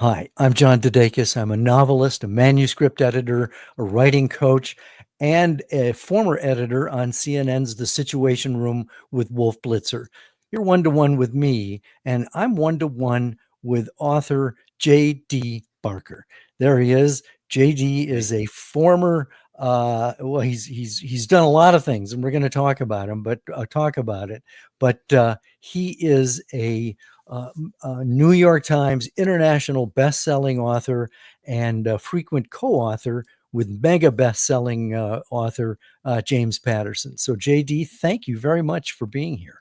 Hi, I'm John DeDakis. I'm a novelist, a manuscript editor, a writing coach, and a former editor on CNN's The Situation Room with Wolf Blitzer. You're one to one with me, and I'm one to one with author J.D. Barker. There he is. J.D. Hey. is a former. Well, he's done a lot of things, and we're going to talk about him, but talk about it. But he is uh, New York Times international best-selling author and frequent co-author with mega-bestselling author James Patterson. So, JD, thank you very much for being here.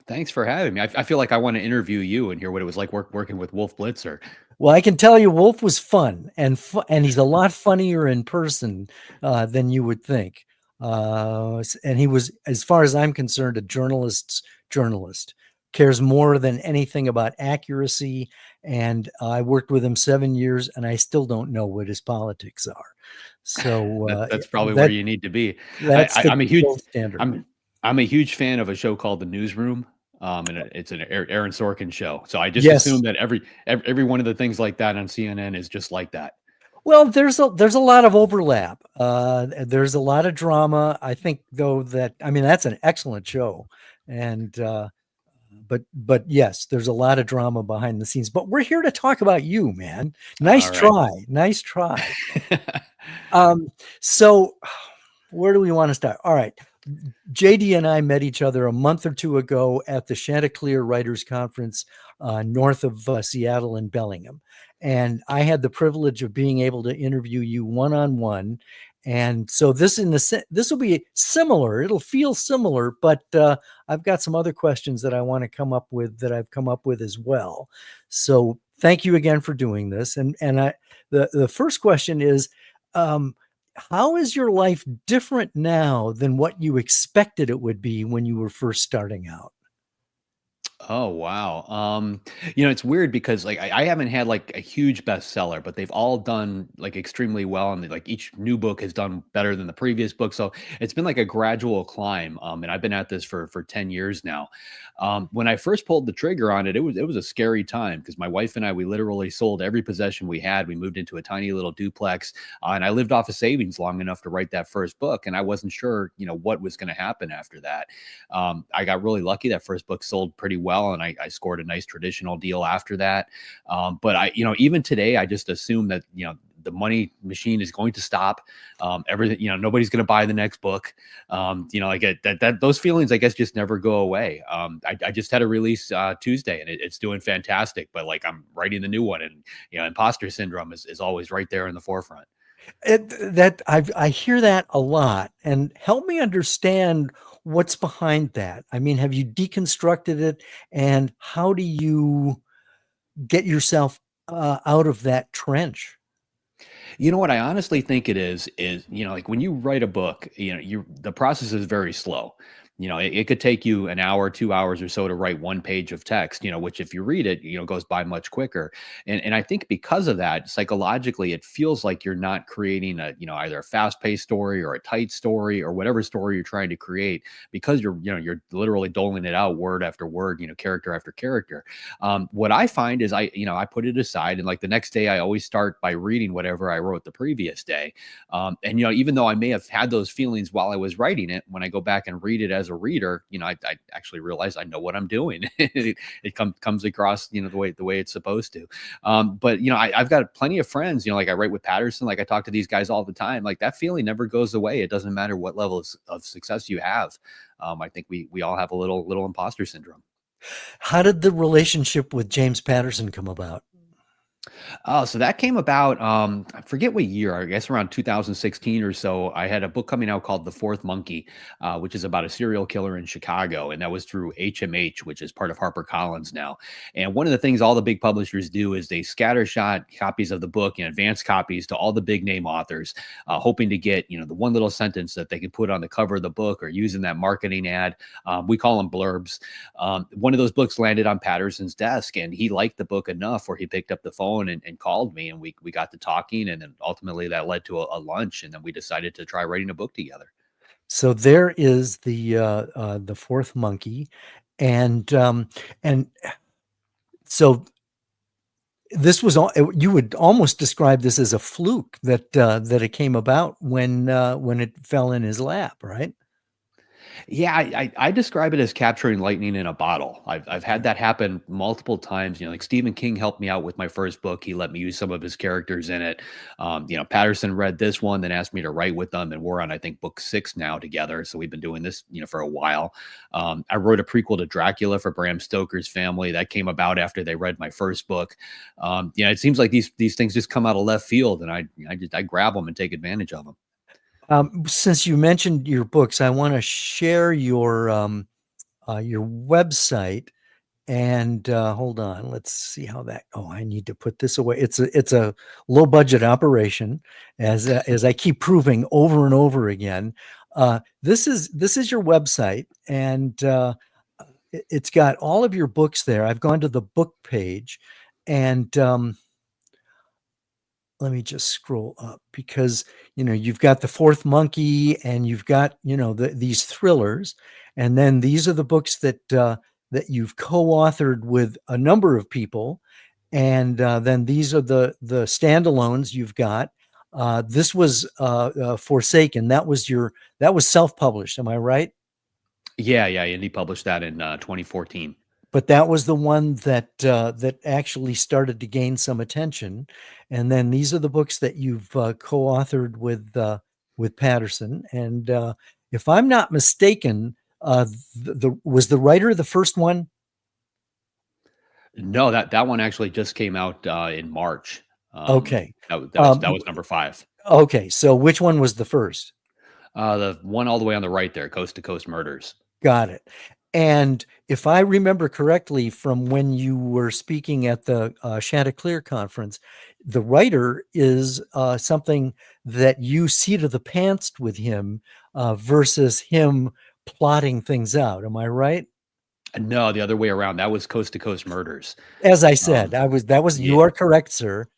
Thanks for having me. I feel like I want to interview you and hear what it was like working with Wolf Blitzer. Well, I can tell you, Wolf was fun, and he's a lot funnier in person than you would think. And he was, as far as I'm concerned, a journalist's journalist. Cares more than anything about accuracy. And I worked with him 7 years, and I still don't know what his politics are. So That's probably where that you need to be. that's the I'm a huge gold standard. I'm a huge fan of a show called The Newsroom. And it's an Aaron Sorkin show. So I just Yes. assume that every one of the things like that on CNN is just like that. Well, there's a lot of overlap. There's a lot of drama. I think, though, that I mean that's an excellent show, and but yes, there's a lot of drama behind the scenes. But we're here to talk about you, man. Nice All right. try, nice try. Um, so where do we want to start? All right. JD and I met each other a month or two ago at the Chanticleer Writers Conference north of Seattle in Bellingham. And I had the privilege of being able to interview you one-on-one. And so this will be similar. It'll feel similar, but I've got some other questions that I want to come up with that I've come up with as well. So thank you again for doing this. The first question is, how is your life different now than what you expected it would be when you were first starting out? Oh, wow. It's weird because like I haven't had like a huge bestseller, but they've all done like extremely well, and like each new book has done better than the previous book. So it's been like a gradual climb. And I've been at this for 10 years now. When I first pulled the trigger on it, it was a scary time because my wife and I, we literally sold every possession we had. We moved into a tiny little duplex, and I lived off of savings long enough to write that first book, and I wasn't sure, what was going to happen after that. I got really lucky. That first book sold pretty well, and I scored a nice traditional deal after that. But even today, I just assume that, the money machine is going to stop. Everything, nobody's going to buy the next book. Like those feelings, I guess, just never go away. I just had a release Tuesday, and it's doing fantastic. But like I'm writing the new one, and imposter syndrome is always right there in the forefront. I hear that a lot, and help me understand what's behind that. I mean, have you deconstructed it, and how do you get yourself out of that trench? You know what I honestly think it is, like when you write a book, the process is very slow. It could take you an hour, 2 hours or so to write one page of text, which if you read it, goes by much quicker. And I think because of that, psychologically, it feels like you're not creating either a fast-paced story or a tight story or whatever story you're trying to create, because you're literally doling it out word after word, character after character. What I find is I put it aside, and like the next day I always start by reading whatever I wrote the previous day. And even though I may have had those feelings while I was writing it, when I go back and read it as a reader, I actually realize I know what I'm doing. it comes across, the way it's supposed to. But I've got plenty of friends, like I write with Patterson, like I talk to these guys all the time. Like that feeling never goes away. It doesn't matter what level of success you have. I think we all have a little imposter syndrome. How did the relationship with James Patterson come about? Oh, so that came about, I forget what year, I guess around 2016 or so. I had a book coming out called The Fourth Monkey, which is about a serial killer in Chicago. And that was through HMH, which is part of HarperCollins now. And one of the things all the big publishers do is they scattershot copies of the book and advanced copies to all the big name authors, hoping to get, the one little sentence that they can put on the cover of the book or use in that marketing ad. We call them blurbs. One of those books landed on Patterson's desk, and he liked the book enough where he picked up the phone and called me, and we got to talking, and then ultimately that led to a lunch, and then we decided to try writing a book together. So there is the fourth monkey, and so this was you would almost describe this as a fluke that it came about when it fell in his lap, right? Yeah, I describe it as capturing lightning in a bottle. I've had Yeah. that happen multiple times. Like Stephen King helped me out with my first book. He let me use some of his characters in it. Patterson read this one, then asked me to write with them, and we're on, I think, book 6 now together. So we've been doing this, for a while. I wrote a prequel to Dracula for Bram Stoker's family that came about after they read my first book. It seems like these things just come out of left field, and I grab them and take advantage of them. Since you mentioned your books, I want to share your website. And hold on, let's see how that. Oh, I need to put this away. It's a low budget operation, as I keep proving over and over again. This is your website, and it's got all of your books there. I've gone to the book page, and let me just scroll up because you've got The Fourth Monkey, and you've got these thrillers, and then these are the books that you've co-authored with a number of people, and then these are the standalones you've got. This was Forsaken. That was self-published. Am I right? Yeah, yeah. Indie published that in 2014. But that was the one that actually started to gain some attention. And then these are the books that you've co-authored with Patterson. And if I'm not mistaken, was the writer the first one? No, that one actually just came out in March. Okay. That was number 5. Okay. So which one was the first? The one all the way on the right there, Coast to Coast Murders. Got it. And if I remember correctly from when you were speaking at the Chanticleer conference, the writer is something that you seat of the pants with him versus him plotting things out. Am I right? No, the other way around. That was Coast to Coast Murders. As I said, Yeah. you are correct, sir.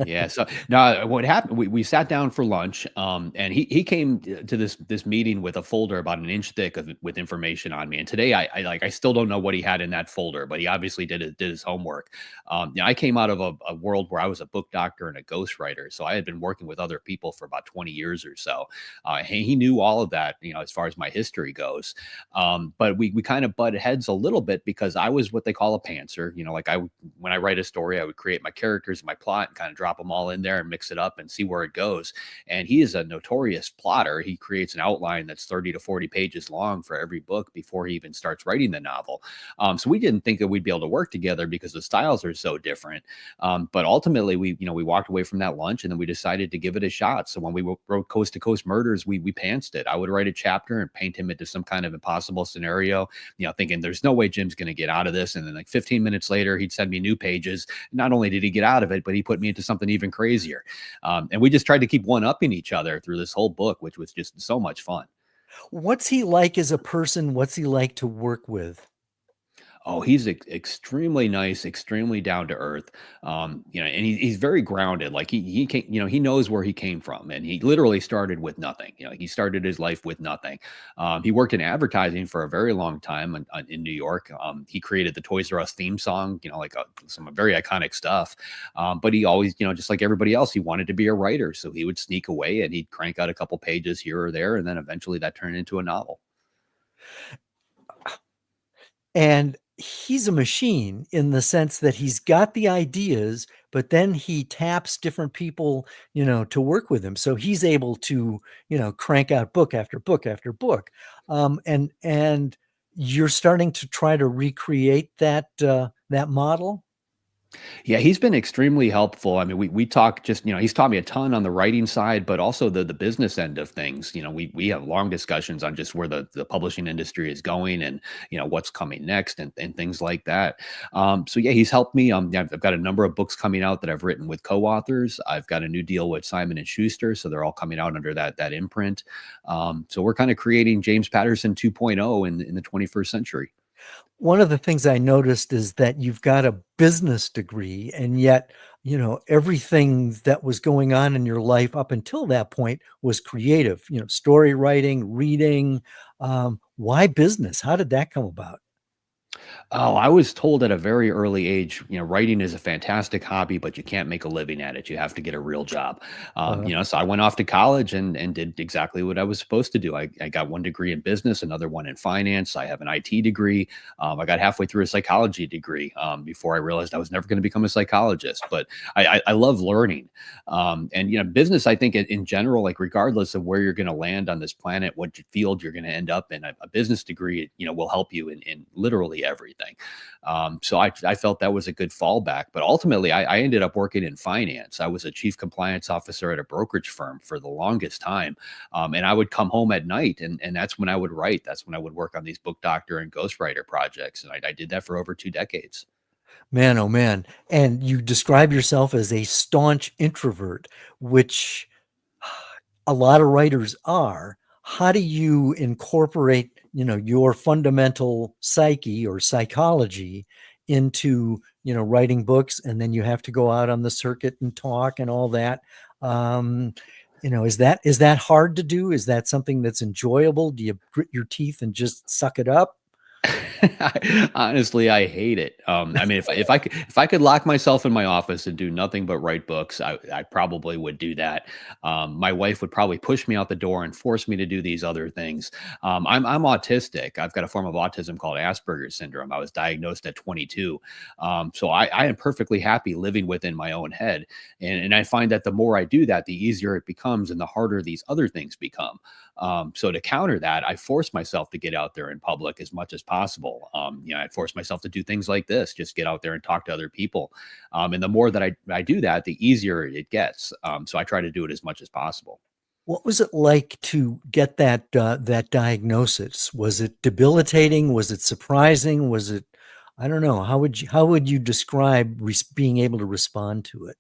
Yeah. So now what happened, we sat down for lunch, and he came to this meeting with a folder about an inch thick with information on me. And today I still don't know what he had in that folder, but he obviously did his homework. I came out of a world where I was a book doctor and a ghostwriter. So I had been working with other people for about 20 years or so. He knew all of that, as far as my history goes. But we kind of butted heads a little bit because I was what they call a pantser. When I write a story, I would create my characters, my plot, and kind of drop them all in there and mix it up and see where it goes. And he is a notorious plotter. He creates an outline that's 30 to 40 pages long for every book before he even starts writing the novel. So we didn't think that we'd be able to work together because the styles are so different. But ultimately, we walked away from that lunch, and then we decided to give it a shot. So when we wrote Coast to Coast Murders, we pantsed it. I would write a chapter and paint him into some kind of impossible scenario, thinking there's no way Jim's going to get out of this. And then like 15 minutes later, he'd send me new pages. Not only did he get out of it, but he put me into something even crazier. And we just tried to keep one-upping each other through this whole book, which was just so much fun. What's he like as a person? What's he like to work with? Oh, he's extremely nice, extremely down to earth. And he's very grounded. Like he came, he knows where he came from, and he literally started with nothing. He started his life with nothing. He worked in advertising for a very long time in New York. He created the Toys R Us theme song, some very iconic stuff. But he always, just like everybody else, he wanted to be a writer, so he would sneak away and he'd crank out a couple pages here or there, and then eventually that turned into a novel. And he's a machine in the sense that he's got the ideas, but then he taps different people, to work with him. So he's able to, crank out book after book after book. And you're starting to try to recreate that model. Yeah, he's been extremely helpful. I mean, we talk just, he's taught me a ton on the writing side, but also the business end of things. We have long discussions on just where the publishing industry is going and, what's coming next and things like that. So yeah, he's helped me. I've got a number of books coming out that I've written with co-authors. I've got a new deal with Simon and Schuster, so they're all coming out under that imprint. So we're kind of creating James Patterson 2.0 in the 21st century. One of the things I noticed is that you've got a business degree, and yet, everything that was going on in your life up until that point was creative, story writing, reading. Why business? How did that come about? Oh, I was told at a very early age, writing is a fantastic hobby, but you can't make a living at it. You have to get a real job. Uh, So I went off to college and did exactly what I was supposed to do. I got one degree in business, another one in finance. I have an IT degree. I got halfway through a psychology degree before I realized I was never going to become a psychologist. But I love learning. And business, I think in general, like regardless of where you're going to land on this planet, what field you're going to end up in, a business degree, will help you in literally everything. So I felt that was a good fallback. But ultimately, I ended up working in finance. I was a chief compliance officer at a brokerage firm for the longest time. And I would come home at night, and that's when I would write. That's when I would work on these book doctor and ghostwriter projects. And I did that for over 2 decades. Man, oh man. And you describe yourself as a staunch introvert, which a lot of writers are. How do you incorporate, your fundamental psyche or psychology into, writing books, and then you have to go out on the circuit and talk and all that? Um, is that hard to do? Is that something that's enjoyable? Do you grit your teeth and just suck it up? Honestly, I hate it. I mean, if I could lock myself in my office and do nothing but write books, I probably would do that. My wife would probably push me out the door and force me to do these other things. I'm autistic. I've got a form of autism called Asperger's syndrome. I was diagnosed at 22, so I am perfectly happy living within my own head, and I find that the more I do that, the easier it becomes, and the harder these other things become. So to counter that, I force myself to get out there in public as much as possible. I force myself to do things like this, just get out there and talk to other people. And the more that I do that, the easier it gets. So I try to do it as much as possible. What was it like to get that diagnosis? Was it debilitating? Was it surprising? Was it, I don't know. How would you describe being able to respond to it?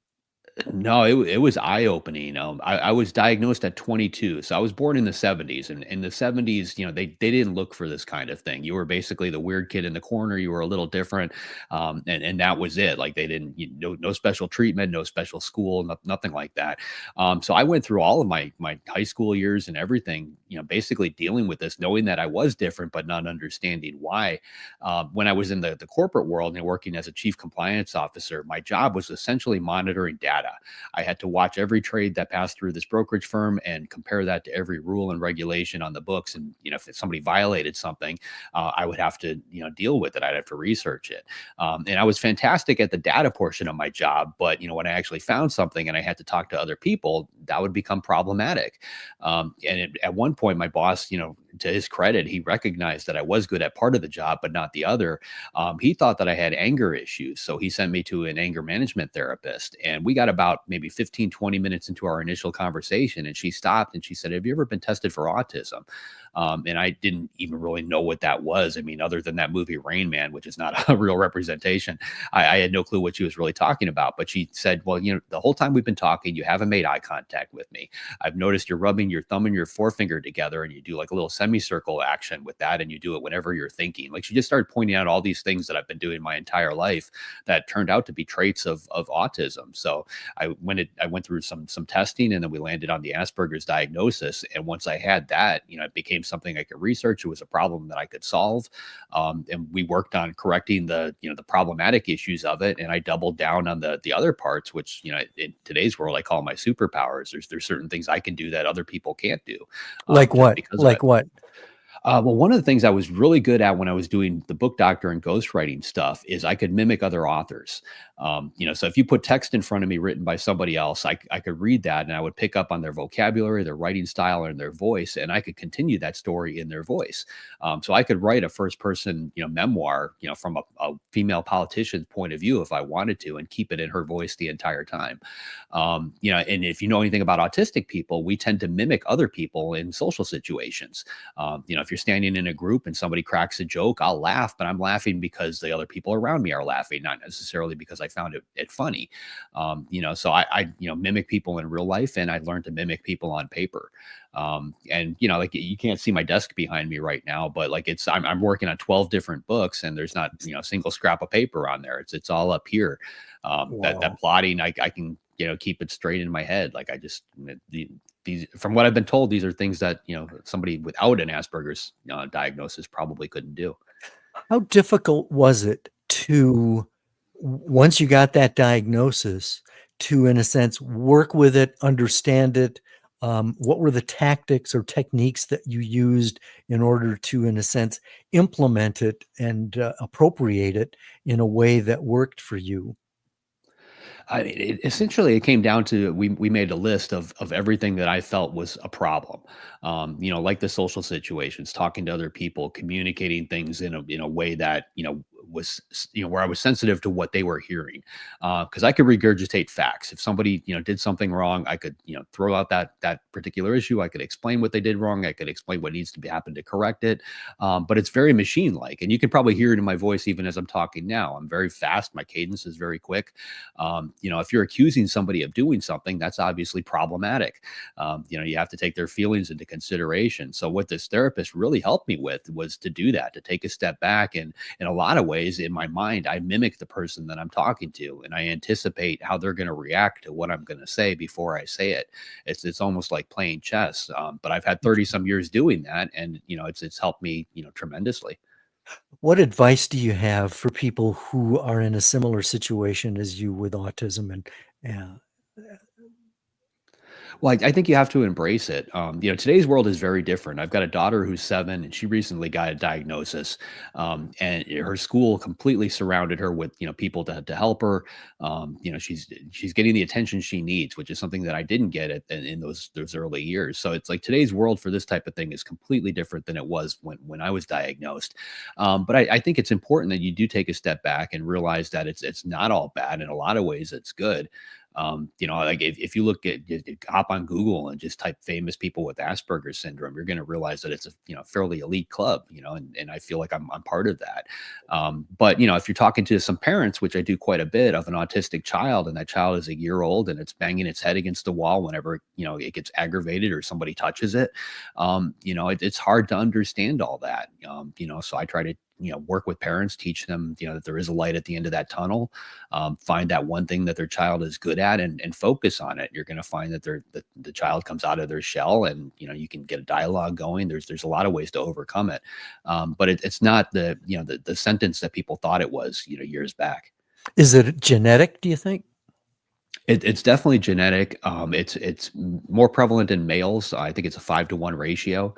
No, it was eye-opening. I was diagnosed at 22, so I was born in the 70s, and in the 70s, they didn't look for this kind of thing. You were basically the weird kid in the corner. You were a little different, and that was it. Like they didn't, no special treatment, no special school, nothing like that. So I went through all of my high school years and everything, basically dealing with this, knowing that I was different, but not understanding why. When I was in the corporate world and working as a chief compliance officer, my job was essentially monitoring data. I had to watch every trade that passed through this brokerage firm and compare that to every rule and regulation on the books. And if somebody violated something, I would have to deal with it. I'd have to research it. And I was fantastic at the data portion of my job, but when I actually found something and I had to talk to other people, that would become problematic. At one point, my boss, to his credit, he recognized that I was good at part of the job, but not the other. He thought that I had anger issues. So he sent me to an anger management therapist. And we got about maybe 15, 20 minutes into our initial conversation. And she stopped and she said, "Have you ever been tested for autism?" And I didn't even really know what that was. I mean, other than that movie Rain Man, which is not a real representation, I had no clue what she was really talking about. But she said, "Well, the whole time we've been talking, you haven't made eye contact with me. I've noticed you're rubbing your thumb and your forefinger together and you do like a little semicircle action with that. And you do it whenever you're thinking." Like she just started pointing out all these things that I've been doing my entire life that turned out to be traits of autism. So I went through some testing, and then we landed on the Asperger's diagnosis. And once I had that, it became something I could research. It was a problem that I could solve. And we worked on correcting the problematic issues of it. And I doubled down on the other parts, which, in today's world, I call my superpowers. There's certain things I can do that other people can't do. Like Just what? because of Like it. what? Well, one of the things I was really good at when I was doing the book doctor and ghostwriting stuff is I could mimic other authors. So if you put text in front of me written by somebody else, I could read that and I would pick up on their vocabulary, their writing style, and their voice, and I could continue that story in their voice. So I could write a first person, memoir, from a female politician's point of view if I wanted to, and keep it in her voice the entire time. And if you know anything about autistic people, we tend to mimic other people in social situations. If you're standing in a group and somebody cracks a joke, I'll laugh, but I'm laughing because the other people around me are laughing, not necessarily because I found it funny. So I mimic people in real life, and I learned to mimic people on paper. And like you can't see my desk behind me right now, but like I'm working on 12 different books, and there's not a single scrap of paper on there. It's all up here. That Wow. plotting, I can keep it straight in my head. Like I just these, from what I've been told, these are things that somebody without an Asperger's diagnosis probably couldn't do. How difficult was it to, once you got that diagnosis, to, in a sense, work with it, understand it? What were the tactics or techniques that you used in order to, in a sense, implement it and appropriate it in a way that worked for you? Essentially, it came down to we made a list of everything that I felt was a problem. Like the social situations, talking to other people, communicating things in a way that was where I was sensitive to what they were hearing, because I could regurgitate facts. If somebody did something wrong, I could throw out that particular issue. I could explain what they did wrong. I could explain what needs to be happen to correct it. But it's very machine like, and you can probably hear it in my voice even as I'm talking now. I'm very fast. My cadence is very quick. If you're accusing somebody of doing something, that's obviously problematic. You have to take their feelings into consideration. So what this therapist really helped me with was to do that, to take a step back. And in a lot of ways, in my mind, I mimic the person that I'm talking to, and I anticipate how they're going to react to what I'm going to say before I say it. It's almost like playing chess. But I've had 30 some years doing that, and it's helped me tremendously. What advice do you have for people who are in a similar situation as you with autism and Well, I think you have to embrace it. Today's world is very different. I've got a daughter who's 7, and she recently got a diagnosis, and her school completely surrounded her with people to help her. She's getting the attention she needs, which is something that I didn't get in those early years. So it's like today's world for this type of thing is completely different than it was when I was diagnosed. But I think it's important that you do take a step back and realize that it's not all bad. In a lot of ways, it's good. Like if you look at hop on Google and just type famous people with Asperger's syndrome, you're going to realize that it's a fairly elite club, and I feel like I'm part of that. But if you're talking to some parents, which I do quite a bit, of an autistic child, and that child is a year old and it's banging its head against the wall whenever it gets aggravated or somebody touches it, it's hard to understand all that. So I try to work with parents, teach them, that there is a light at the end of that tunnel. Find that one thing that their child is good at and focus on it. You're going to find that the child comes out of their shell, and you can get a dialogue going. There's a lot of ways to overcome it, but it's not the sentence that people thought it was years back. is it genetic, do you think? It's definitely genetic. It's more prevalent in males. I think it's a 5-to-1 ratio.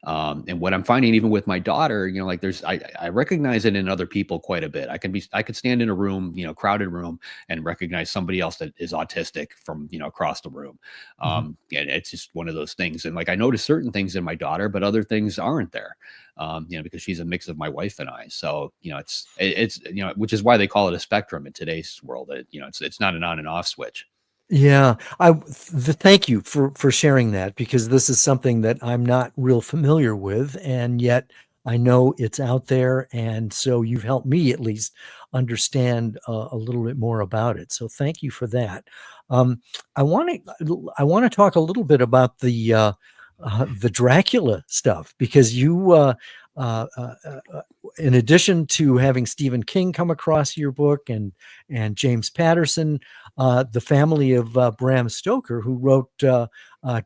And what I'm finding, even with my daughter, like I recognize it in other people quite a bit. I could stand in a room, crowded room, and recognize somebody else that is autistic from, across the room. Mhm. And it's just one of those things. And like, I notice certain things in my daughter, but other things aren't there. Because she's a mix of my wife and I. So, it's which is why they call it a spectrum in today's world. It's not an on and off switch. Yeah, thank you for sharing that, because this is something that I'm not real familiar with, and yet I know it's out there, and so you've helped me at least understand a little bit more about it. So thank you for that. Um, I want to talk a little bit about the Dracula stuff, because you uh, uh, uh, in addition to having Stephen King come across your book, and James Patterson, the family of Bram Stoker, who wrote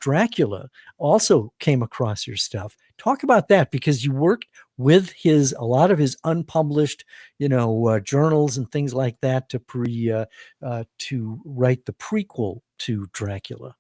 Dracula, also came across your stuff. Talk about that, because you worked with a lot of his unpublished, journals and things like that to write the prequel to Dracula.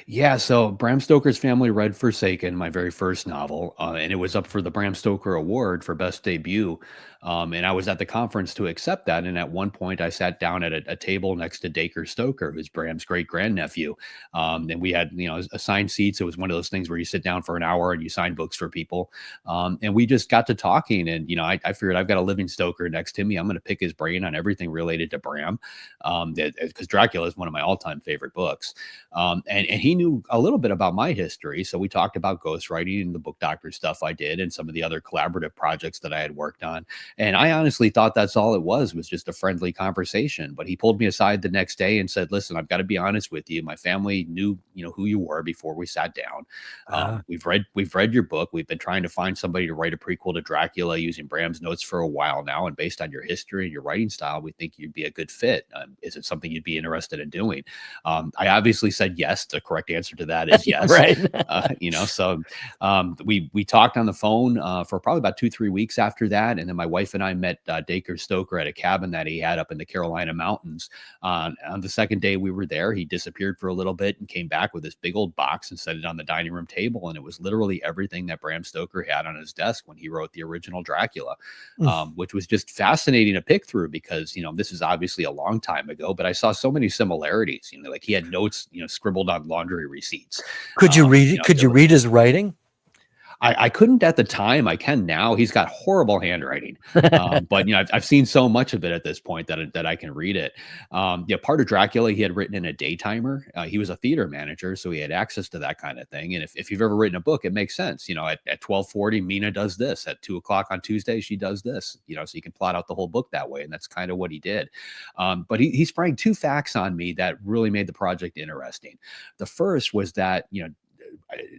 Yeah, so Bram Stoker's family read Forsaken, my very first novel, and it was up for the Bram Stoker Award for Best Debut. And I was at the conference to accept that. And at one point, I sat down at a table next to Dacre Stoker, who's Bram's great grandnephew. And we had, assigned seats. It was one of those things where you sit down for an hour and you sign books for people. And we just got to talking. And, I figured I've got a living Stoker next to me. I'm going to pick his brain on everything related to Bram, because Dracula is one of my all time favorite books. And he knew a little bit about my history. So we talked about ghostwriting and the book doctor stuff I did and some of the other collaborative projects that I had worked on. And I honestly thought that's all it was just a friendly conversation. But he pulled me aside the next day and said, "Listen, I've got to be honest with you. My family knew, who you were before we sat down. Ah, We've read your book. We've been trying to find somebody to write a prequel to Dracula using Bram's notes for a while now. And based on your history and your writing style, we think you'd be a good fit. Is it something you'd be interested in doing?" I obviously said yes. The correct answer to that is yes. right. So we talked on the phone for probably about 2-3 weeks after that, and then my wife and I met Dacre Stoker at a cabin that he had up in the Carolina mountains. On the second day we were there, he disappeared for a little bit and came back with this big old box and set it on the dining room table, and it was literally everything that Bram Stoker had on his desk when he wrote the original Dracula, which was just fascinating to pick through because this is obviously a long time ago, but I saw so many similarities. Like he had notes scribbled on laundry receipts. Could you read? Could you read his writing? I couldn't at the time. I can now. He's got horrible handwriting, but I've seen so much of it at this point that I can read it. Part of Dracula he had written in a daytimer. He was a theater manager, so he had access to that kind of thing. And if you've ever written a book, it makes sense. At 12:40, Mina does this. At 2 o'clock on Tuesday, she does this. So you can plot out the whole book that way, and that's kind of what he did. But he sprang two facts on me that really made the project interesting. The first was that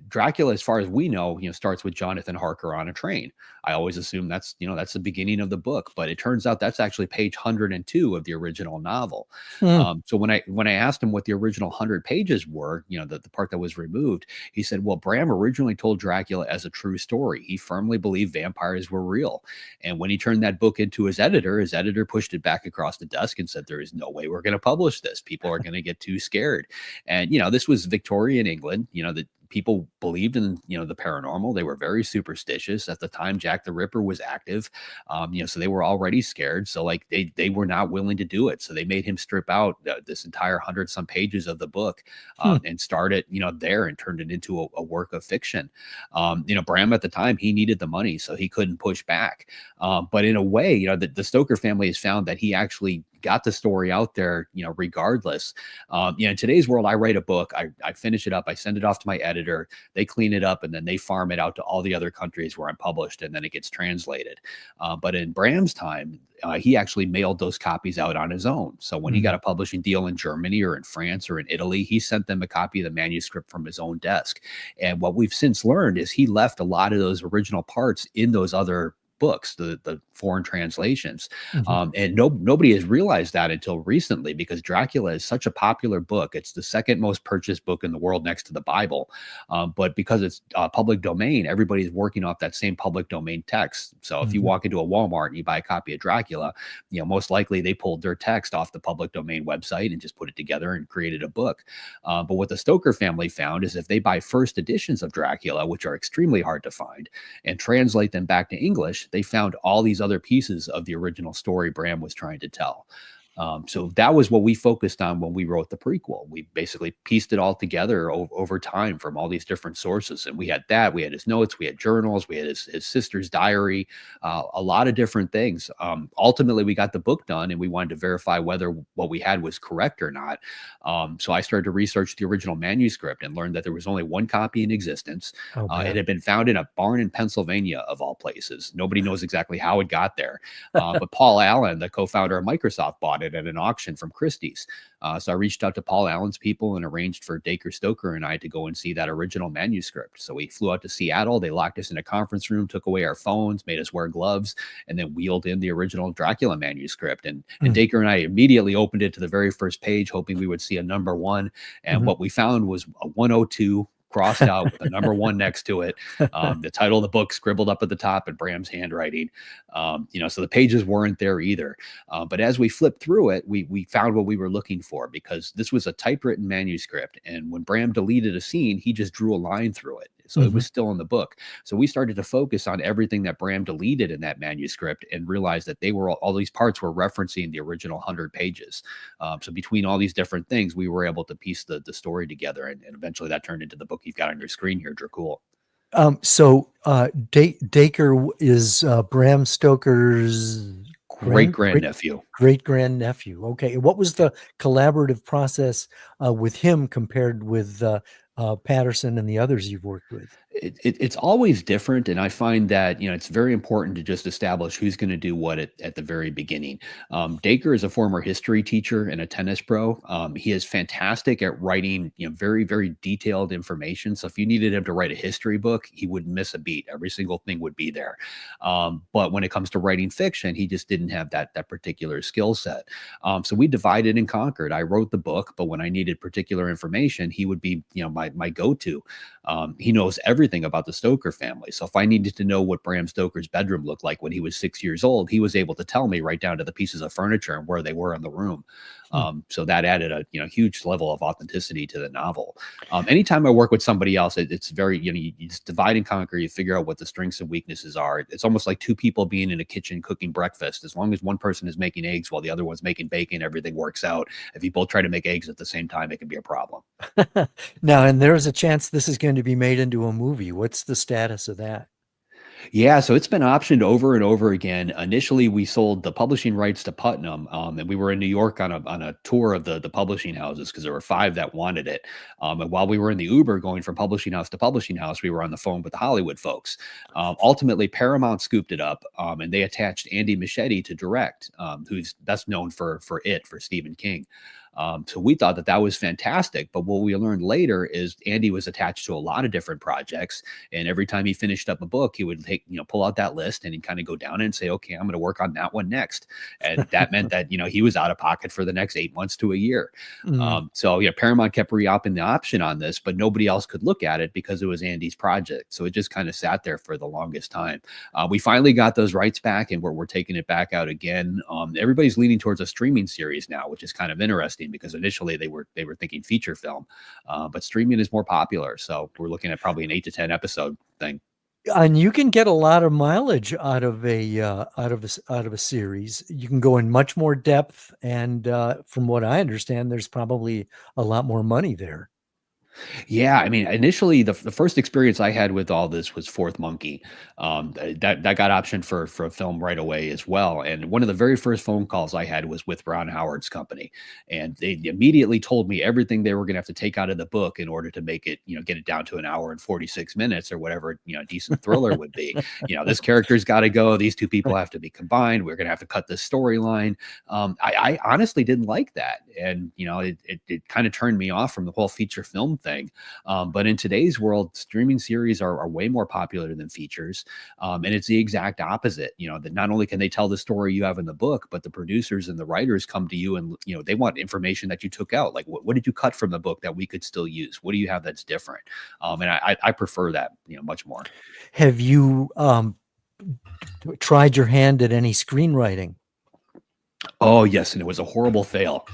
Dracula, as far as we know, starts with Jonathan Harker on a train. I always assume that's the beginning of the book, but it turns out that's actually page 102 of the original novel. So when I asked him what the original 100 pages were, the part that was removed, he said, well, Bram originally told Dracula as a true story. He firmly believed vampires were real. And when he turned that book into his editor pushed it back across the desk and said, there is no way we're going to publish this. People are going to get too scared. And, this was Victorian England, that people believed in the paranormal. They were very superstitious at the time. Jack the Ripper was active, so they were already scared. So like they were not willing to do it. So they made him strip out this entire 100-some pages of the book and start it there and turned it into a work of fiction. Bram at the time, he needed the money, so he couldn't push back. But in a way, the Stoker family has found that he actually got the story out there, regardless. In today's world, I write a book, I finish it up, I send it off to my editor, they clean it up, and then they farm it out to all the other countries where I'm published, and then it gets translated. But in Bram's time, he actually mailed those copies out on his own. So when he got a publishing deal in Germany or in France or in Italy, he sent them a copy of the manuscript from his own desk. And what we've since learned is he left a lot of those original parts in those other books, the foreign translations. And nobody has realized that until recently, because Dracula is such a popular book. It's the second most purchased book in the world next to the Bible. But because it's public domain, everybody's working off that same public domain text. So if you walk into a Walmart and you buy a copy of Dracula, most likely they pulled their text off the public domain website and just put it together and created a book. But what the Stoker family found is if they buy first editions of Dracula, which are extremely hard to find, and translate them back to English, they found all these other pieces of the original story Bram was trying to tell. So that was what we focused on when we wrote the prequel. We basically pieced it all together over time from all these different sources. And we had his notes, we had journals, we had his sister's diary, a lot of different things. Ultimately, we got the book done and we wanted to verify whether what we had was correct or not. So I started to research the original manuscript and learned that there was only one copy in existence. It had been found in a barn in Pennsylvania, of all places. Nobody knows exactly how it got there. But Paul Allen, the co-founder of Microsoft, bought it at an auction from Christie's. So I reached out to Paul Allen's people and arranged for Dacre Stoker and I to go and see that original manuscript. So we flew out to Seattle. They locked us in a conference room, took away our phones, made us wear gloves, and then wheeled in the original Dracula manuscript. And Dacre and I immediately opened it to the very first page, hoping we would see a number 1. And what we found was a 102 crossed out with a number 1 next to it. The title of the book scribbled up at the top in Bram's handwriting. So the pages weren't there either. But as we flipped through it, we found what we were looking for, because this was a typewritten manuscript. And when Bram deleted a scene, he just drew a line through it. So it was still in the book. So we started to focus on everything that Bram deleted in that manuscript and realized that all these parts were referencing the original 100 pages. So between all these different things, we were able to piece the story together. And eventually that turned into the book you've got on your screen here, Dracul. So Dacre is Bram Stoker's great-grandnephew. Great-grandnephew. Okay. What was the collaborative process with him compared with Patterson and the others you've worked with? It's always different, and I find that it's very important to just establish who's going to do what at the very beginning. Dacre is a former history teacher and a tennis pro. He is fantastic at writing very very detailed information. So if you needed him to write a history book, he wouldn't miss a beat. Every single thing would be there. But when it comes to writing fiction, he just didn't have that particular skill set. So we divided and conquered. I wrote the book, but when I needed particular information, he would be my go-to. He knows everything about the Stoker family. So if I needed to know what Bram Stoker's bedroom looked like when he was 6 years old, he was able to tell me right down to the pieces of furniture and where they were in the room. So that added a huge level of authenticity to the novel. Anytime I work with somebody else, it's very you just divide and conquer. You figure out what the strengths and weaknesses are. It's almost like two people being in a kitchen cooking breakfast. As long as one person is making eggs while the other one's making bacon, everything works out. If you both try to make eggs at the same time, it can be a problem. Now, and there's a chance this is going to be made into a movie. What's the status of that? Yeah, so it's been optioned over and over again. Initially, we sold the publishing rights to Putnam, and we were in New York on a tour of the publishing houses because there were 5 that wanted it. And while we were in the Uber going from publishing house to publishing house, we were on the phone with the Hollywood folks. Ultimately, Paramount scooped it up, and they attached Andy Muschietti to direct, who's best known for Stephen King. So we thought that was fantastic. But what we learned later is Andy was attached to a lot of different projects. And every time he finished up a book, he would pull out that list and he'd kind of go down and say, okay, I'm going to work on that one next. And that meant that, he was out of pocket for the next 8 months to a year. So yeah, Paramount kept re-upping the option on this, but nobody else could look at it because it was Andy's project. So it just kind of sat there for the longest time. We finally got those rights back and we're taking it back out again. Everybody's leaning towards a streaming series now, which is kind of interesting because initially they were thinking feature film, but streaming is more popular. So we're looking at probably an 8 to 10 episode thing. And you can get a lot of mileage out of a series. You can go in much more depth, and from what I understand, there's probably a lot more money there. Yeah, I mean, initially the first experience I had with all this was Fourth Monkey. That got optioned for a film right away as well. And one of the very first phone calls I had was with Ron Howard's company, and they immediately told me everything they were going to have to take out of the book in order to make it, get it down to an hour and 46 minutes or whatever, a decent thriller would be. This character's got to go. These two people have to be combined. We're going to have to cut this storyline. I honestly didn't like that, and it kind of turned me off from the whole feature film thing. But in today's world, streaming series are way more popular than features. And it's the exact opposite, that not only can they tell the story you have in the book, but the producers and the writers come to you and, they want information that you took out. Like, what did you cut from the book that we could still use? What do you have that's different? And I prefer that, much more. Have you tried your hand at any screenwriting? Oh, yes. And it was a horrible fail.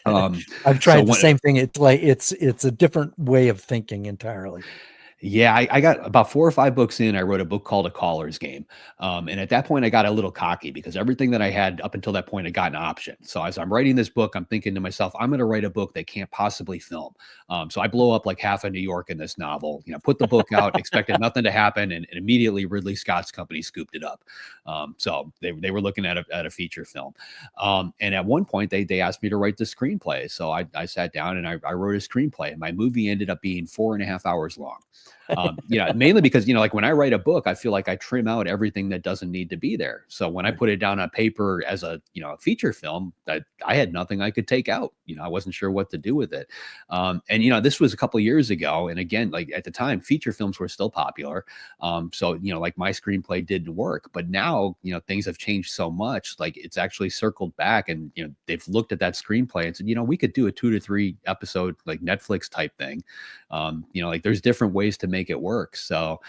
I've tried the same thing. It's like it's a different way of thinking entirely. Yeah, I got about 4 or 5 books in. I wrote a book called A Caller's Game. And at that point, I got a little cocky because everything that I had up until that point, I got an option. So as I'm writing this book, I'm thinking to myself, I'm going to write a book they can't possibly film. So I blow up like half of New York in this novel, put the book out, expected nothing to happen. And immediately Ridley Scott's company scooped it up. So they were looking at a feature film. And at one point, they asked me to write the screenplay. So I sat down and I wrote a screenplay. And my movie ended up being 4.5 hours long. Mainly because, like when I write a book, I feel like I trim out everything that doesn't need to be there. So when I put it down on paper as a feature film, I had nothing I could take out. I wasn't sure what to do with it. And this was a couple of years ago. And again, like at the time, feature films were still popular. So, like my screenplay didn't work. But now, things have changed so much. Like it's actually circled back and, they've looked at that screenplay and said, we could do a 2 to 3 episode, like Netflix type thing. Like there's different ways to make it work. So,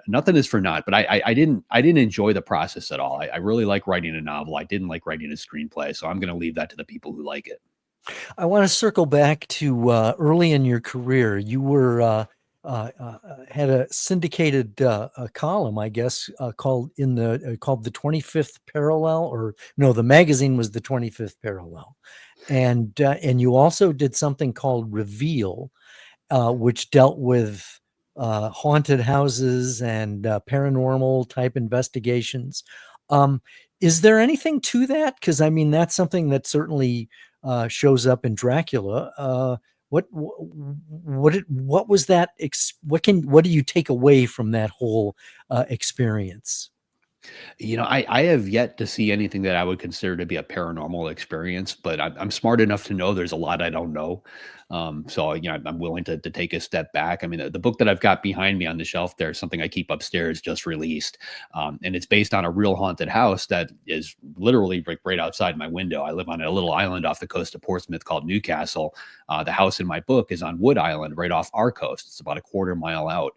nothing is for naught, but I didn't enjoy the process at all. I really like writing a novel. I didn't like writing a screenplay. So I'm going to leave that to the people who like it. I want to circle back to early in your career. You were had a syndicated column, I guess, called the 25th Parallel, or no, the magazine was the 25th Parallel, and you also did something called Reveal, which dealt with haunted houses and paranormal type investigations. Is there anything to that? Because I mean, that's something that certainly shows up in Dracula. What was that? What do you take away from that whole experience? I have yet to see anything that I would consider to be a paranormal experience, but I'm smart enough to know there's a lot I don't know. So, I'm willing to take a step back. I mean, the book that I've got behind me on the shelf there is something I keep upstairs, just released. And it's based on a real haunted house that is literally right outside my window. I live on a little island off the coast of Portsmouth called Newcastle. The house in my book is on Wood Island, right off our coast. It's about a quarter mile out.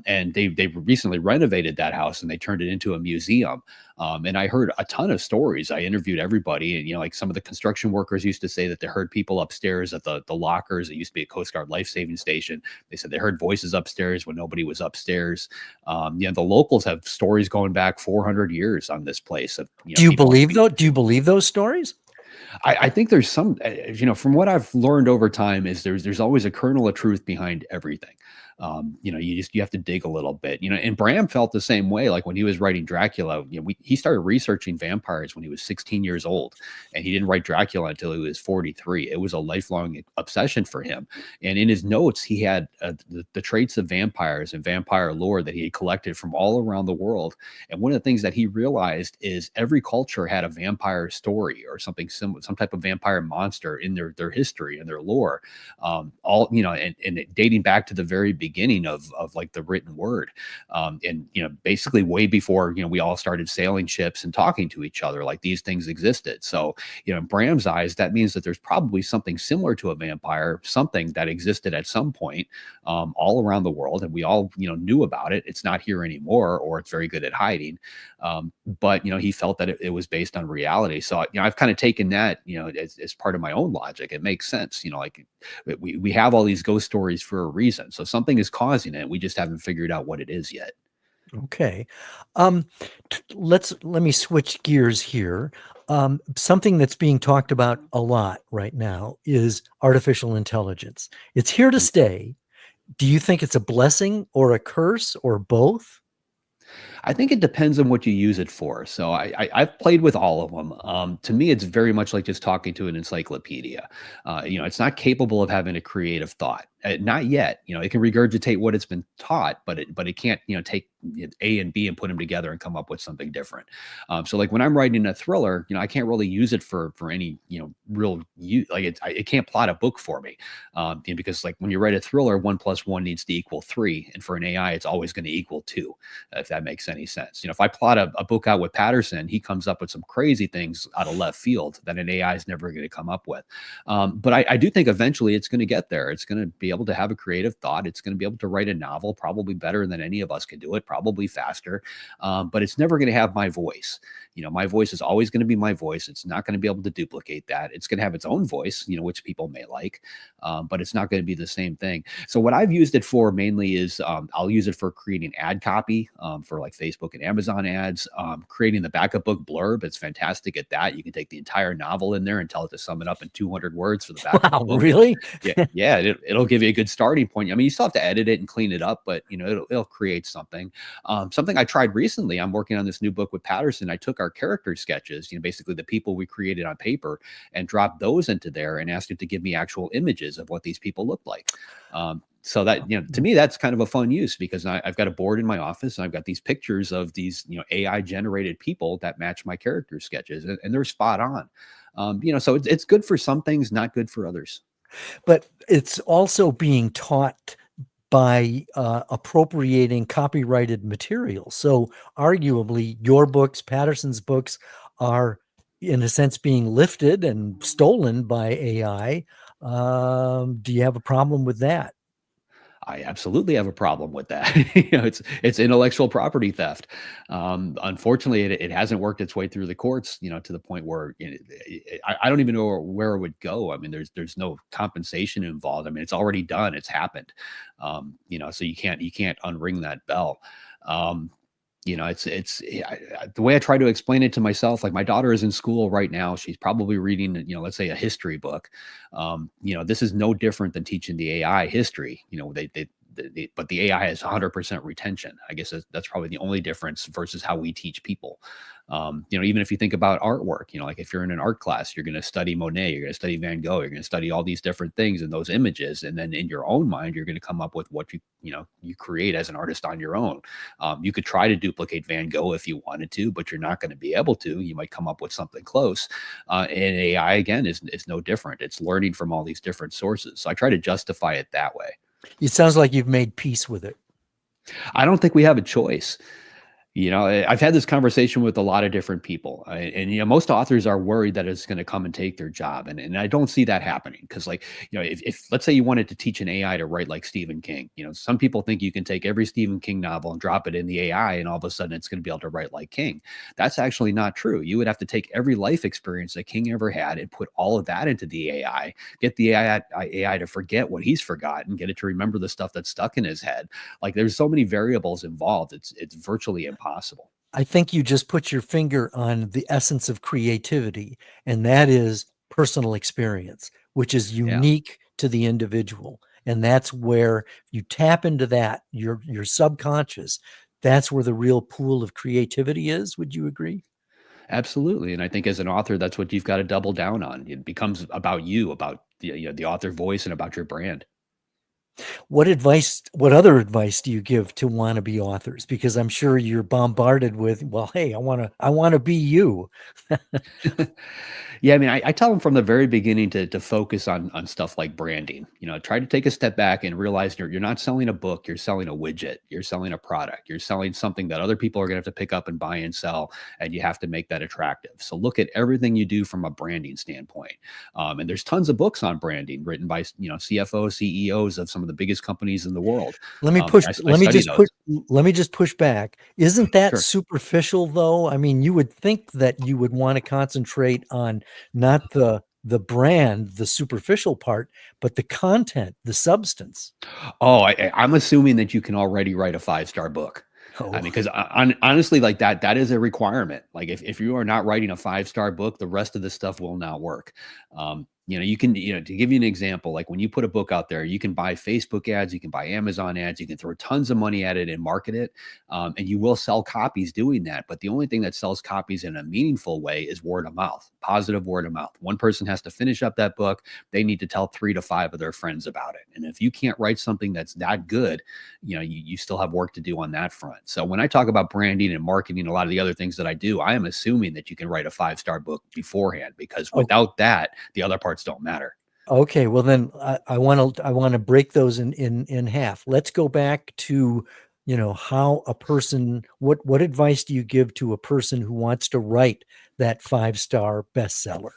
And they've recently renovated that house and they turned it into a museum. And I heard a ton of stories. I interviewed everybody, and like some of the construction workers used to say that they heard people upstairs at the lockers. It used to be a Coast Guard life-saving station. They said they heard voices upstairs when nobody was upstairs. The locals have stories going back 400 years on this place. Of Do you people. believe though? Do you believe those stories? I think there's some, from what I've learned over time, is there's always a kernel of truth behind everything. You have to dig a little bit, and Bram felt the same way. Like when he was writing Dracula, he started researching vampires when he was 16 years old, and he didn't write Dracula until he was 43. It was a lifelong obsession for him. And in his notes, he had the traits of vampires and vampire lore that he had collected from all around the world. And one of the things that he realized is every culture had a vampire story or something similar, some type of vampire monster in their history and their lore. And dating back to the very beginning of like the written word, and basically way before we all started sailing ships and talking to each other, like these things existed. So in Bram's eyes, that means that there's probably something similar to a vampire, something that existed at some point all around the world, and we all knew about it. It's not here anymore, or it's very good at hiding. But he felt that it was based on reality. So I've kind of taken that as part of my own logic. It makes sense. Like we have all these ghost stories for a reason. So something is causing it. We just haven't figured out what it is yet. Okay. Let me switch gears here. Something that's being talked about a lot right now is artificial intelligence. It's here to stay. Do you think it's a blessing or a curse or both? I think it depends on what you use it for. So I've played with all of them. To me, it's very much like just talking to an encyclopedia. It's not capable of having a creative thought. Not yet. It can regurgitate what it's been taught, but it can't take A and B and put them together and come up with something different. So like when I'm writing a thriller, I can't really use it for any real use. Like it can't plot a book for me, because like when you write a thriller, 1 + 1 needs to equal 3, and for an AI, it's always going to equal 2. If that makes any sense. If I plot a book out with Patterson, he comes up with some crazy things out of left field that an AI is never going to come up with. But I do think eventually it's going to get there. It's going to be able to have a creative thought. It's going to be able to write a novel, probably better than any of us can do it, probably faster. But it's never going to have my voice. My voice is always going to be my voice. It's not going to be able to duplicate that. It's going to have its own voice, which people may like, but it's not going to be the same thing. So what I've used it for mainly is I'll use it for creating ad copy for like Facebook and Amazon ads, creating the backup book blurb. It's fantastic at that. You can take the entire novel in there and tell it to sum it up in 200 words for the backup book. Really? Yeah. It'll give you a good starting point. I mean, you still have to edit it and clean it up, but it'll create something. Something I tried recently. I'm working on this new book with Patterson. I took our character sketches, basically the people we created on paper, and dropped those into there and asked it to give me actual images of what these people look like. So that, to me, that's kind of a fun use, because I've got a board in my office and I've got these pictures of these, AI generated people that match my character sketches, and they're spot on. So it's good for some things, not good for others. But it's also being taught by appropriating copyrighted material. So arguably your books, Patterson's books, are in a sense being lifted and stolen by AI. Do you have a problem with that? I absolutely have a problem with that. It's intellectual property theft. Unfortunately, it hasn't worked its way through the courts, to the point where I don't even know where it would go. I mean, there's no compensation involved. I mean, it's already done. It's happened. So you can't unring that bell. The way I try to explain it to myself, like my daughter is in school right now. She's probably reading, let's say a history book. This is no different than teaching the AI history. but the AI has 100% retention. I guess that's probably the only difference versus how we teach people. Even if you think about artwork, like if you're in an art class, you're going to study Monet, you're going to study Van Gogh, you're going to study all these different things in those images. And then in your own mind, you're going to come up with what you create as an artist on your own. You could try to duplicate Van Gogh if you wanted to, but you're not going to be able to. You might come up with something close. And AI, again, is no different. It's learning from all these different sources. So I try to justify it that way. It sounds like you've made peace with it. I don't think we have a choice. I've had this conversation with a lot of different people, and most authors are worried that it's going to come and take their job. And I don't see that happening because, if let's say you wanted to teach an AI to write like Stephen King, some people think you can take every Stephen King novel and drop it in the AI and all of a sudden it's going to be able to write like King. That's actually not true. You would have to take every life experience that King ever had and put all of that into the AI, get the AI to forget what he's forgotten, get it to remember the stuff that's stuck in his head. Like, there's so many variables involved. It's virtually impossible. I think you just put your finger on the essence of creativity, and that is personal experience, which is unique to the individual. And that's where you tap into that, your subconscious. That's where the real pool of creativity is. Would you agree? Absolutely. And I think as an author, that's what you've got to double down on. It becomes about you, about the author voice, and about your brand. What other advice do you give to wannabe authors? Because I'm sure you're bombarded with, well, hey, I want to be you. Yeah, I mean, I tell them from the very beginning to focus on stuff like branding. Try to take a step back and realize you're not selling a book, you're selling a widget, you're selling a product, you're selling something that other people are going to have to pick up and buy and sell, and you have to make that attractive. So look at everything you do from a branding standpoint. And there's tons of books on branding written by CFOs, CEOs of some of the biggest companies in the world. Let me just push back. Isn't that superficial though? I mean, you would think that you would want to concentrate on not the brand, the superficial part, but the content, the substance. Oh, I'm assuming that you can already write a 5-star book. I mean, because honestly, like that is a requirement. Like if you are not writing a 5-star book, the rest of the stuff will not work. You can, to give you an example, like when you put a book out there, you can buy Facebook ads, you can buy Amazon ads, you can throw tons of money at it and market it. And you will sell copies doing that. But the only thing that sells copies in a meaningful way is word of mouth, positive word of mouth. One person has to finish up that book. They need to tell 3 to 5 of their friends about it. And if you can't write something that's that good, you still have work to do on that front. So when I talk about branding and marketing, a lot of the other things that I do, I am assuming that you can write a 5-star book beforehand, because without that, the other parts don't matter. Okay, well then I want to break those in half. Let's go back to how a person, what advice do you give to a person who wants to write that 5-star bestseller?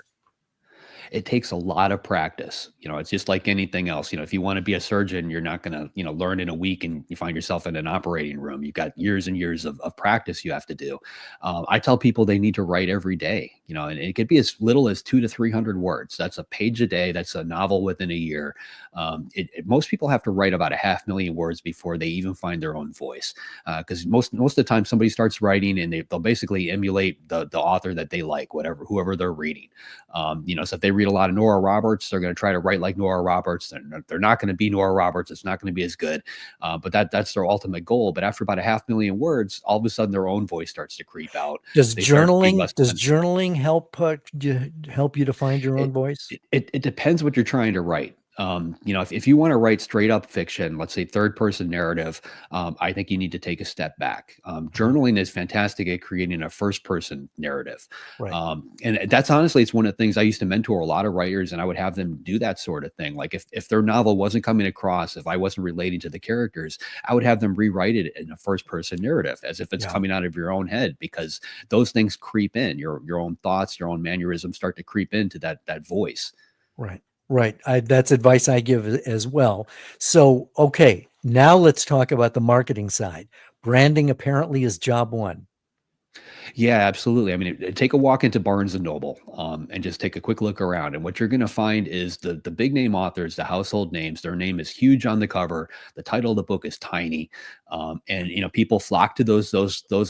It takes a lot of practice. It's just like anything else. If you want to be a surgeon, you're not going to, learn in a week and you find yourself in an operating room. You've got years and years of practice you have to do. I tell people they need to write every day, and it could be as little as 200 to 300 words. That's a page a day. That's a novel within a year. Most people have to write about 500,000 words before they even find their own voice. Because most of the time somebody starts writing and they'll basically emulate the author that they like, whoever they're reading. So if they read a lot of Nora Roberts, they're going to try to write like Nora Roberts. They're not going to be Nora Roberts. It's not going to be as good. But that's their ultimate goal. But after about 500,000 words, all of a sudden their own voice starts to creep out. Does journaling help you to find your own voice? It depends what you're trying to write. If you want to write straight up fiction, let's say third person narrative, I think you need to take a step back. Journaling is fantastic at creating a first person narrative. Right. And that's honestly, it's one of the things I used to mentor a lot of writers, and I would have them do that sort of thing. Like if their novel wasn't coming across, if I wasn't relating to the characters, I would have them rewrite it in a first person narrative as if it's coming out of your own head, because those things creep in. Your own thoughts, your own mannerisms start to creep into that voice. Right. Right. That's advice I give as well. So, okay, now let's talk about the marketing side. Branding apparently is job one. Yeah, absolutely. I mean, take a walk into Barnes and Noble, and just take a quick look around. And what you're going to find is the big name authors, the household names. Their name is huge on the cover. The title of the book is tiny, and people flock to those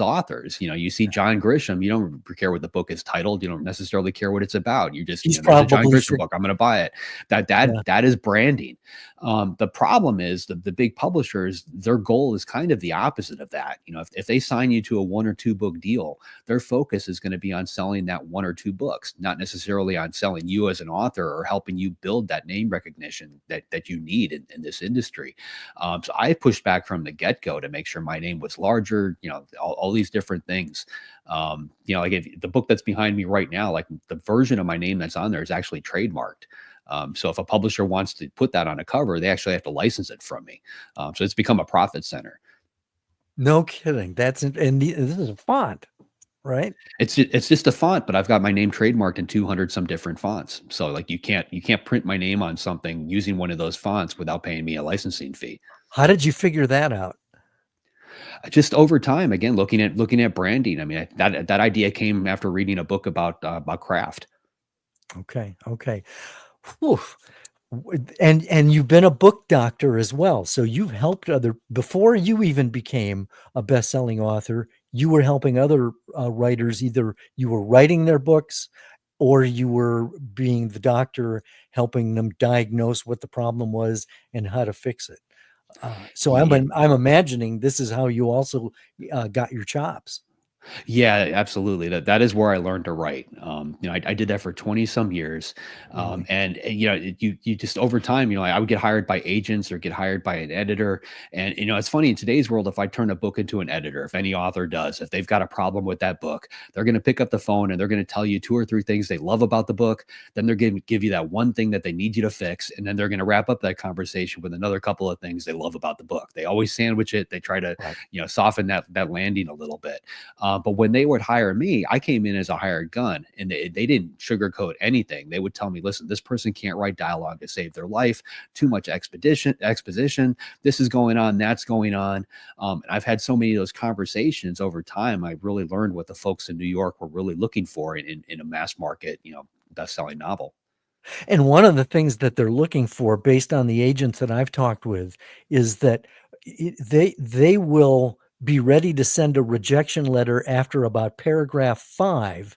authors. You see John Grisham. You don't care what the book is titled. You don't necessarily care what it's about. You just, there's a John Grisham book. I'm going to buy it. That is branding. The problem is the big publishers, their goal is kind of the opposite of that. If they sign you to a 1 or 2 book deal, their focus is going to be on selling that 1 or 2 books, not necessarily on selling you as an author or helping you build that name recognition that you need in this industry. So I pushed back from the get-go to make sure my name was larger, all these different things. Like if the book that's behind me right now, like the version of my name that's on there is actually trademarked. So if a publisher wants to put that on a cover, they actually have to license it from me. So it's become a profit center. No kidding. This is a font, right? It's just a font, but I've got my name trademarked in 200 some different fonts. So like you can't print my name on something using one of those fonts without paying me a licensing fee. How did you figure that out? Just over time, again, looking at branding. I mean, that idea came after reading a book about craft. Okay. Whew. And you've been a book doctor as well. So you've helped before you even became a best-selling author, you were helping other writers. Either you were writing their books or you were being the doctor, helping them diagnose what the problem was and how to fix it. So Yeah. I'm imagining this is how you also got your chops. Yeah, absolutely. That is where I learned to write. I did that for 20 some years. Mhm. And you just over time, I would get hired by agents or get hired by an editor. And it's funny in today's world, if I turn a book into an editor, if any author does, if they've got a problem with that book, they're going to pick up the phone and they're going to tell you 2 or 3 things they love about the book. Then they're going to give you that one thing that they need you to fix, and then they're going to wrap up that conversation with another couple of things they love about the book. They always sandwich it. They try to, Right. soften that landing a little bit. But when they would hire me, I came in as a hired gun, and they didn't sugarcoat anything. They would tell me, listen, this person can't write dialogue to save their life, too much exposition. This is going on, that's going on. And I've had so many of those conversations over time. I really learned what the folks in New York were really looking for in a mass market, best-selling novel. And one of the things that they're looking for, based on the agents that I've talked with, is that they will be ready to send a rejection letter after about paragraph 5.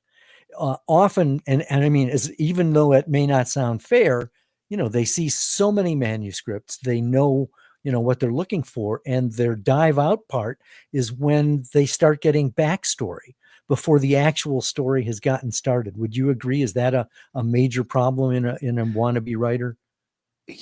Often, and I mean, even though it may not sound fair, they see so many manuscripts, they know what they're looking for, and their dive out part is when they start getting backstory before the actual story has gotten started. Would you agree? Is that a major problem in a wannabe writer?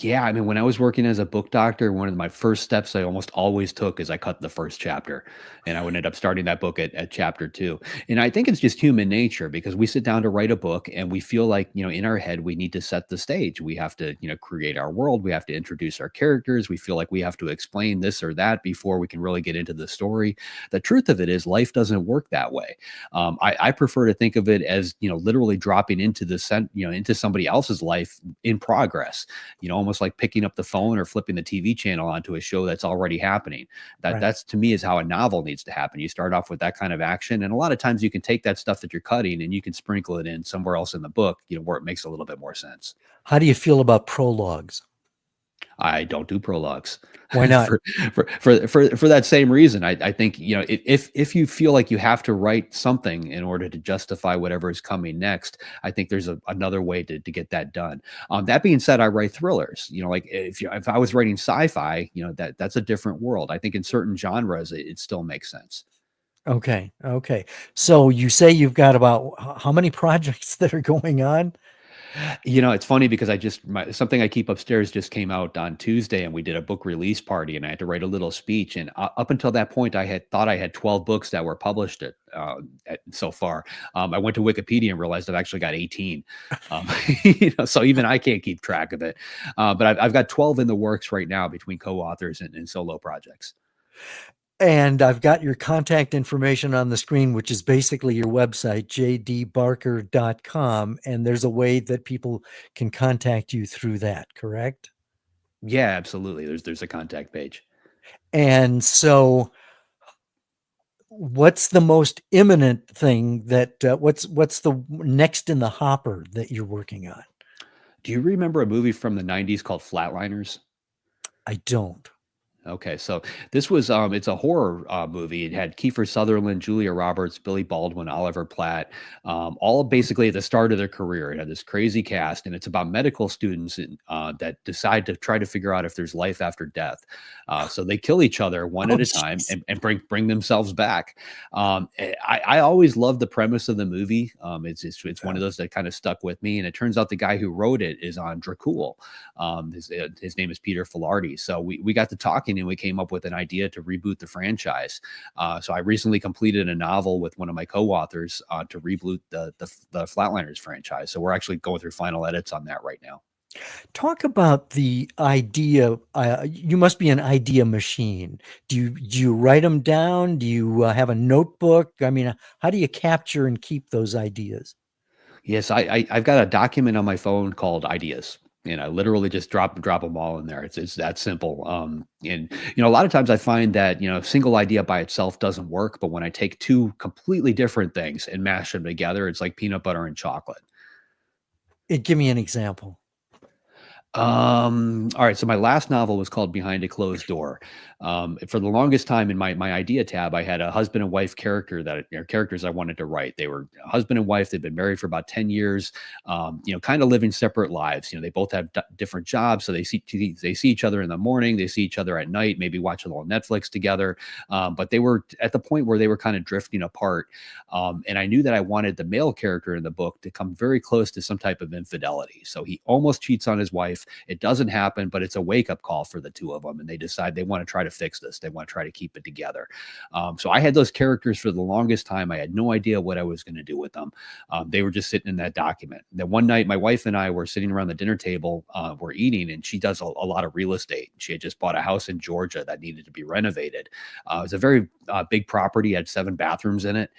Yeah, I mean, when I was working as a book doctor, one of my first steps I almost always took is I cut the first chapter, and I would end up starting that book at chapter 2. And I think it's just human nature because we sit down to write a book and we feel like, in our head, we need to set the stage. We have to, create our world. We have to introduce our characters. We feel like we have to explain this or that before we can really get into the story. The truth of it is life doesn't work that way. I prefer to think of it as, literally dropping into into somebody else's life in progress, almost like picking up the phone or flipping the TV channel onto a show that's already happening. Right. That's to me is how a novel needs to happen. You start off with that kind of action, and a lot of times you can take that stuff that you're cutting and you can sprinkle it in somewhere else in the book, where it makes a little bit more sense. How do you feel about prologues? I don't do prologues Why not? for that same reason. I think, if you feel like you have to write something in order to justify whatever is coming next, I think there's another way to get that done. That being said, I write thrillers. Like if I was writing sci-fi, that's a different world. I think in certain genres, it still makes sense. Okay. So you say you've got about how many projects that are going on? It's funny because something I keep upstairs just came out on Tuesday, and we did a book release party, and I had to write a little speech. And up until that point, I had thought I had 12 books that were published so far. I went to Wikipedia and realized I've actually got 18. Um, so even I can't keep track of it. But I've got 12 in the works right now between co-authors and solo projects. And I've got your contact information on the screen, which is basically your website, jdbarker.com. And there's a way that people can contact you through that, correct? Yeah, absolutely. There's a contact page. And so what's the most imminent thing what's the next in the hopper that you're working on? Do you remember a movie from the 90s called Flatliners? I don't. Okay, so this was it's a horror movie. It had Kiefer Sutherland, Julia Roberts, Billy Baldwin, Oliver Platt, all basically at the start of their career. It had this crazy cast, and it's about medical students that decide to try to figure out if there's life after death. So they kill each other one Oh, at a time jeez. and bring themselves back. I always loved the premise of the movie. It's one Yeah. of those that kind of stuck with me, and it turns out the guy who wrote it is on Dracul. His name is Peter Filardi. So we got to talking and we came up with an idea to reboot the franchise. So I recently completed a novel with one of my co-authors to reboot the Flatliners franchise. So we're actually going through final edits on that right now. Talk about the idea. You must be an idea machine. Do you write them down? Do you have a notebook? I mean, how do you capture and keep those ideas? Yes, I've got a document on my phone called ideas. And I literally just drop them all in there. It's that simple. And a lot of times I find that a single idea by itself doesn't work, but when I take two completely different things and mash them together, it's like peanut butter and chocolate. Give me an example. All right. So my last novel was called Behind a Closed Door. For the longest time in my idea tab, I had a husband and wife characters I wanted to write. They were a husband and wife. They've been married for about 10 years, kind of living separate lives. They both have different jobs. So they see each other in the morning. They see each other at night, maybe watch a little Netflix together. But they were at the point where they were kind of drifting apart. And I knew that I wanted the male character in the book to come very close to some type of infidelity. So he almost cheats on his wife. It doesn't happen, but it's a wake up call for the two of them. And they decide they want to try to fix this. They want to try to keep it together. So I had those characters for the longest time. I had no idea what I was going to do with them. They were just sitting in that document. Then one night, my wife and I were sitting around the dinner table, we're eating, and she does a lot of real estate. She had just bought a house in Georgia that needed to be renovated. It was a very big property, had 7 bathrooms in it.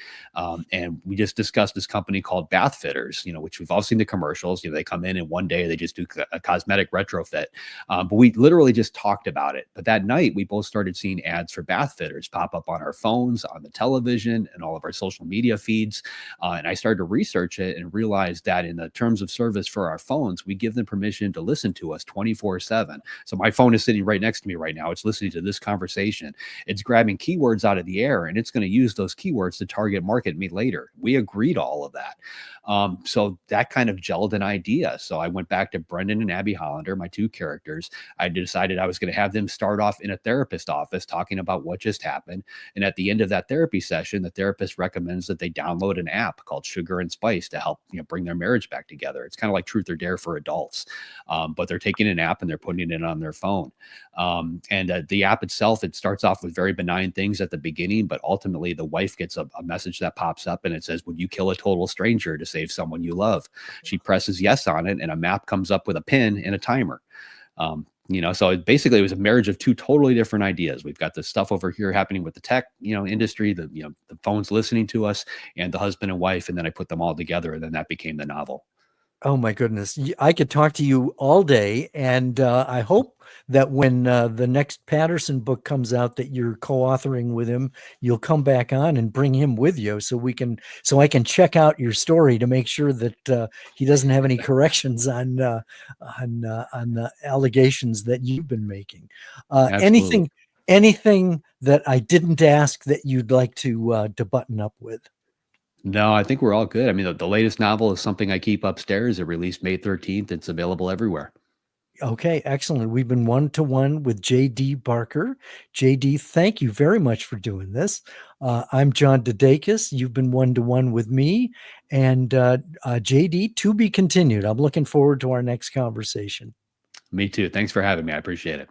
And we just discussed this company called Bath Fitters, which we've all seen the commercials. They come in and one day they just do a cosmetic retrofit. But we literally just talked about it. But that night, we both started seeing ads for bath fitters pop up on our phones, on the television, and all of our social media feeds. And I started to research it and realized that in the terms of service for our phones, we give them permission to listen to us 24/7. So my phone is sitting right next to me right now. It's listening to this conversation. It's grabbing keywords out of the air, and it's going to use those keywords to target market me later. We agreed to all of that. So that kind of gelled an idea. So I went back to Brendan and Abby Hollander, my 2 characters. I decided I was going to have them start off in a therapist office talking about what just happened. And at the end of that therapy session, the therapist recommends that they download an app called Sugar and Spice to help bring their marriage back together. It's kind of like Truth or Dare for adults, but they're taking an app and they're putting it on their phone. And the app itself, it starts off with very benign things at the beginning, but ultimately the wife gets a message that pops up and it says, "Would you kill a total stranger to save someone you love?" She presses yes on it, and a map comes up with a pin and a timer. So basically it was a marriage of 2 totally different ideas. We've got this stuff over here happening with the tech, industry, the phones listening to us, and the husband and wife. And then I put them all together, and then that became the novel. Oh my goodness. I could talk to you all day. And I hope that when the next Patterson book comes out that you're co-authoring with him, you'll come back on and bring him with you so I can check out your story to make sure that he doesn't have any corrections on the allegations that you've been making. Absolutely. Anything that I didn't ask that you'd like to button up with? No, I think we're all good. I mean, the latest novel is Something I Keep Upstairs. It released May 13th. It's available everywhere. Okay, excellent. We've been one-to-one with J.D. Barker. J.D., thank you very much for doing this. I'm John DeDakis. You've been one-to-one with me. And J.D., to be continued. I'm looking forward to our next conversation. Me too. Thanks for having me. I appreciate it.